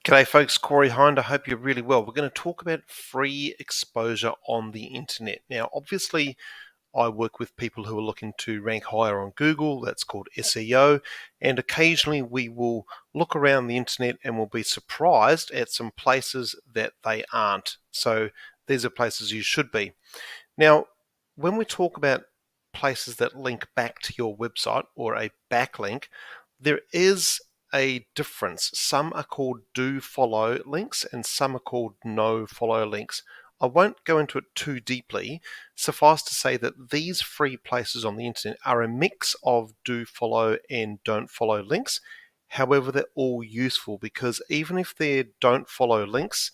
G'day folks, Corey Hind. I hope you're really well. We're going to talk about free exposure on the internet. Now, obviously, I work with people who are looking to rank higher on Google. That's called SEO. And occasionally we will look around the internet and we'll be surprised at some places that they aren't. So these are places you should be. Now, when we talk about places that link back to your website or a backlink, there is a difference. Some are called do follow links and some are called no follow links. I won't go into it too deeply. Suffice to say that these free places on the internet are a mix of do follow and don't follow links. However, they're all useful because even if they're don't follow links,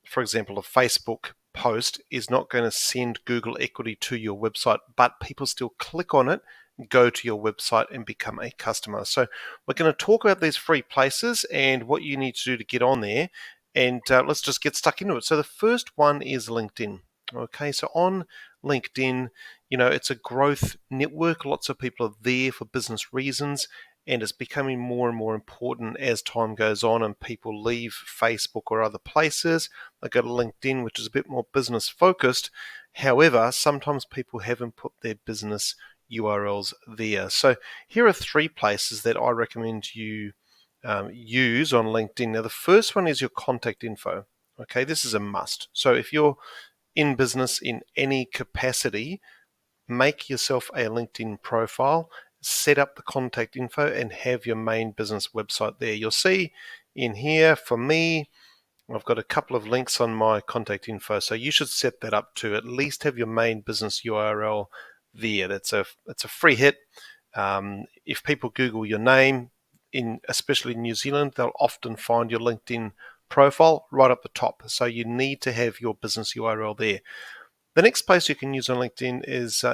for example, a Facebook post is not going to send Google equity to your website, but people still click on it, go to your website and become a customer. So we're going to talk about these free places and what you need to do to get on there. And let's just get stuck into it. So the first one is LinkedIn. Okay, so on LinkedIn, it's a growth network. Lots of people are there for business reasons, and it's becoming more and more important as time goes on and people leave Facebook or other places. They go to LinkedIn, which is a bit more business focused. However, sometimes people haven't put their business URLs there. So here are three places that I recommend you use on LinkedIn. Now, the first one is your contact info. Okay, this is a must. So if you're in business in any capacity, make yourself a LinkedIn profile, set up the contact info, and have your main business website there. You'll see in here, for me, I've got a couple of links on my contact info, so you should set that up to at least have your main business URL there. It's a free hit. If people Google your name, especially in New Zealand, they'll often find your LinkedIn profile right up the top. So you need to have your business URL there. The next place you can use on LinkedIn is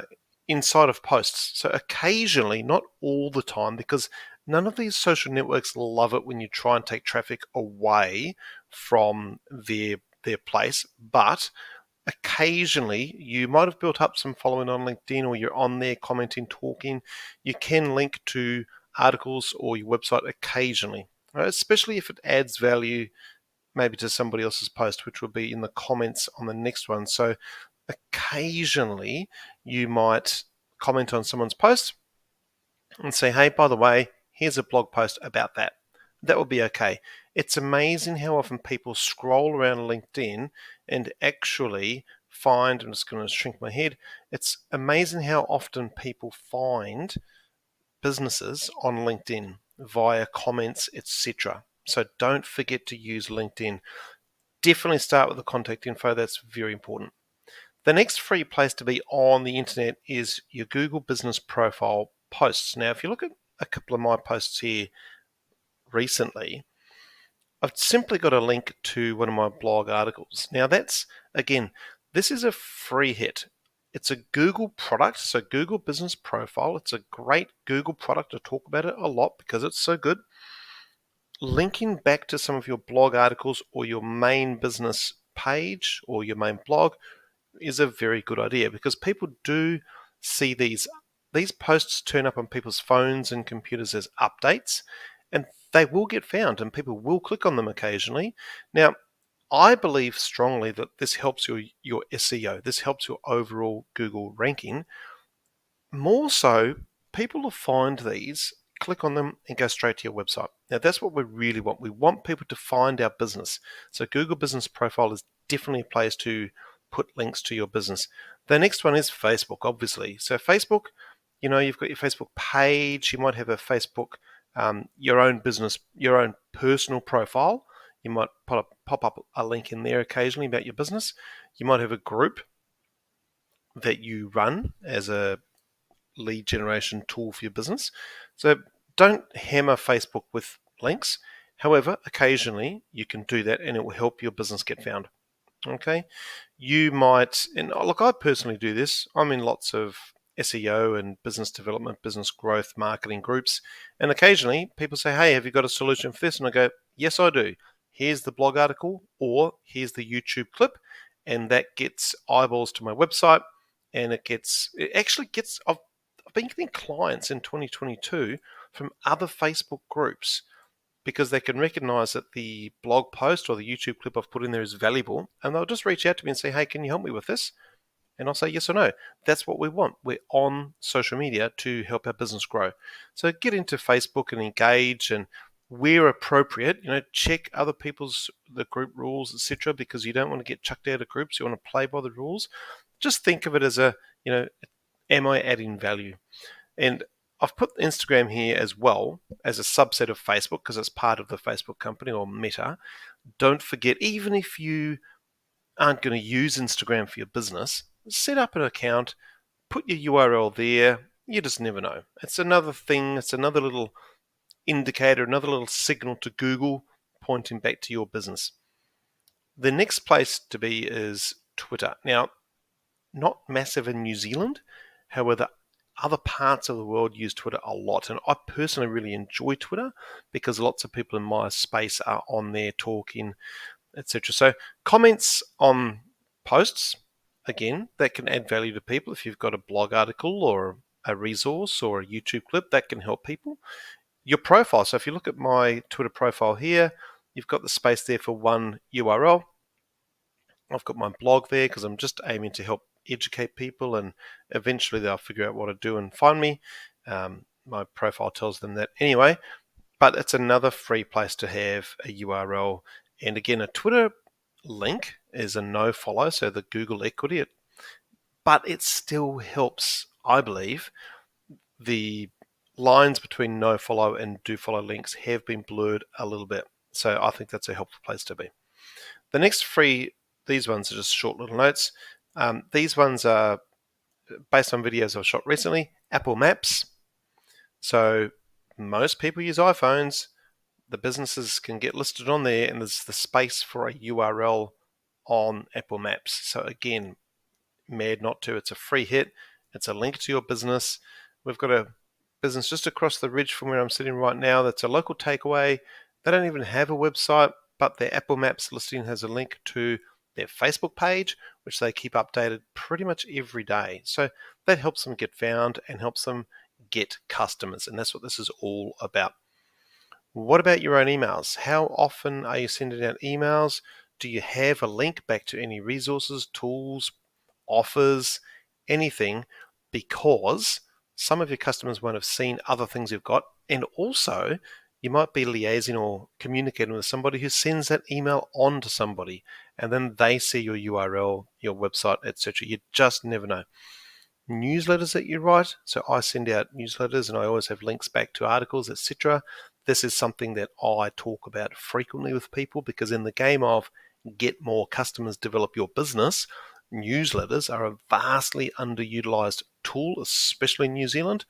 inside of posts. So occasionally, not all the time, because none of these social networks love it when you try and take traffic away from their place, but occasionally you might have built up some following on LinkedIn or you're on there commenting, talking. You can link to articles or your website occasionally, right? Especially if it adds value maybe to somebody else's post, which will be in the comments on the next one. So occasionally you might comment on someone's post and say, hey, by the way, here's a blog post about that. That will be okay. It's amazing how often people scroll around LinkedIn and actually find, I'm just going to shrink my head, it's amazing how often people find businesses on LinkedIn via comments, etc. So don't forget to use LinkedIn. Definitely start with the contact info. That's very important. The next free place to be on the internet is your Google Business Profile posts. Now, if you look at a couple of my posts here recently, I've simply got a link to one of my blog articles. Now, again, this is a free hit. It's a Google product, so Google Business Profile. It's a great Google product. I talk about it a lot because it's so good. Linking back to some of your blog articles or your main business page or your main blog is a very good idea because people do see these posts turn up on people's phones and computers as updates, and they will get found and people will click on them occasionally. Now, I believe strongly that this helps your SEO. This helps your overall Google ranking. More so, people will find these, click on them, and go straight to your website. Now, that's what we really want. We want people to find our business. So Google Business Profile is definitely a place to put links to your business. The next one is Facebook, obviously. So Facebook, you've got your Facebook page. You might have a Facebook, your own business, your own personal profile. You might pop up a link in there occasionally about your business. You might have a group that you run as a lead generation tool for your business. So don't hammer Facebook with links. However, occasionally you can do that and it will help your business get found. Okay. You might, and look, I personally do this. I'm in lots of SEO and business development, business growth, marketing groups. And occasionally people say, hey, have you got a solution for this? And I go, yes, I do. Here's the blog article or here's the YouTube clip. And that gets eyeballs to my website. And I've been getting clients in 2022 from other Facebook groups because they can recognize that the blog post or the YouTube clip I've put in there is valuable, and they'll just reach out to me and say, hey, can you help me with this? And I'll say yes or no. That's what we want. We're on social media to help our business grow. So get into Facebook and engage, and where appropriate, check other people's the group rules, etc. Because you don't want to get chucked out of groups. You want to play by the rules. Just think of it as am I adding value? And I've put Instagram here as well as a subset of Facebook because it's part of the Facebook company or Meta. Don't forget, even if you aren't going to use Instagram for your business, set up an account, put your URL there. You just never know. It's another thing, it's another little indicator, another little signal to Google pointing back to your business. The next place to be is Twitter. Now, not massive in New Zealand, however, other parts of the world use Twitter a lot, and I personally really enjoy Twitter because lots of people in my space are on there talking, etc. So comments on posts, again, that can add value to people. If you've got a blog article or a resource or a YouTube clip, that can help people. Your profile, so if you look at my Twitter profile here, you've got the space there for one URL. I've got my blog there because I'm just aiming to help educate people, and eventually they'll figure out what to do and find me. My profile tells them that anyway, but it's another free place to have a URL. And again, a Twitter link is a no follow, so the Google equity, but it still helps, I believe. The lines between no follow and do follow links have been blurred a little bit, so I think that's a helpful place to be. The next free, these ones are just short little notes. These ones are based on videos I've shot recently. Apple Maps. So most people use iPhones. The businesses can get listed on there, and there's the space for a URL on Apple Maps. So again, mad not to. It's a free hit. It's a link to your business. We've got a business just across the ridge from where I'm sitting right now that's a local takeaway. They don't even have a website, but their Apple Maps listing has a link to their Facebook page, which they keep updated pretty much every day. So that helps them get found and helps them get customers, and that's what this is all about. What about your own emails? How often are you sending out emails? Do you have a link back to any resources, tools, offers, anything? Because some of your customers won't have seen other things you've got, and also you might be liaising or communicating with somebody who sends that email on to somebody, and then they see your URL, your website, etc. You just never know. Newsletters that you write, so I send out newsletters and I always have links back to articles, etc. This is something that I talk about frequently with people, because in the game of get more customers, develop your business, newsletters are a vastly underutilized tool, especially in New Zealand.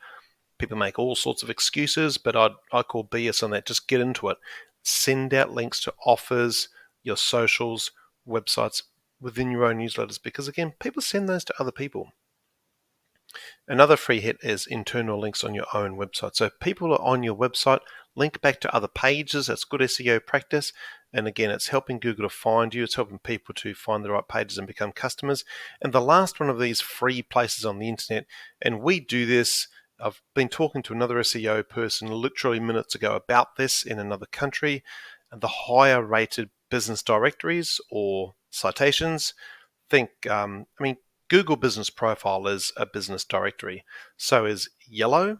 People make all sorts of excuses, but I call BS on that. Just get into it. Send out links to offers, your socials, websites within your own newsletters, because again, people send those to other people. Another free hit is internal links on your own website. So people are on your website, link back to other pages. That's good SEO practice. And again, it's helping Google to find you. It's helping people to find the right pages and become customers. And the last one of these free places on the internet, and we do this, I've been talking to another SEO person literally minutes ago about this in another country, and the higher rated business directories or citations. Google Business Profile is a business directory. So is Yellow,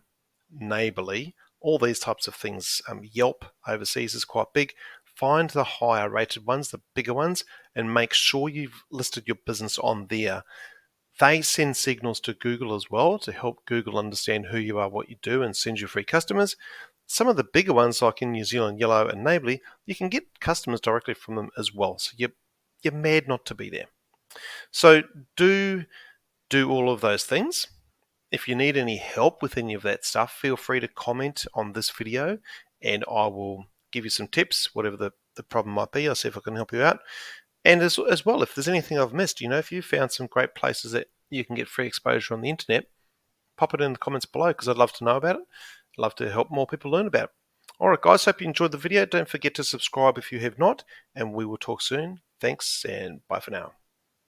Neighbourly, all these types of things. Yelp overseas is quite big. Find the higher rated ones, the bigger ones, and make sure you've listed your business on there. They send signals to Google as well to help Google understand who you are, what you do, and send you free customers. Some of the bigger ones, like in New Zealand, Yellow and Neighbourly, you can get customers directly from them as well. So you're mad not to be there. So do all of those things. If you need any help with any of that stuff, feel free to comment on this video and I will give you some tips, whatever the problem might be. I'll see if I can help you out. And as well, if there's anything I've missed, if you found some great places that you can get free exposure on the internet, pop it in the comments below because I'd love to know about it. I'd love to help more people learn about it. All right, guys, hope you enjoyed the video. Don't forget to subscribe if you have not, and we will talk soon. Thanks, and bye for now.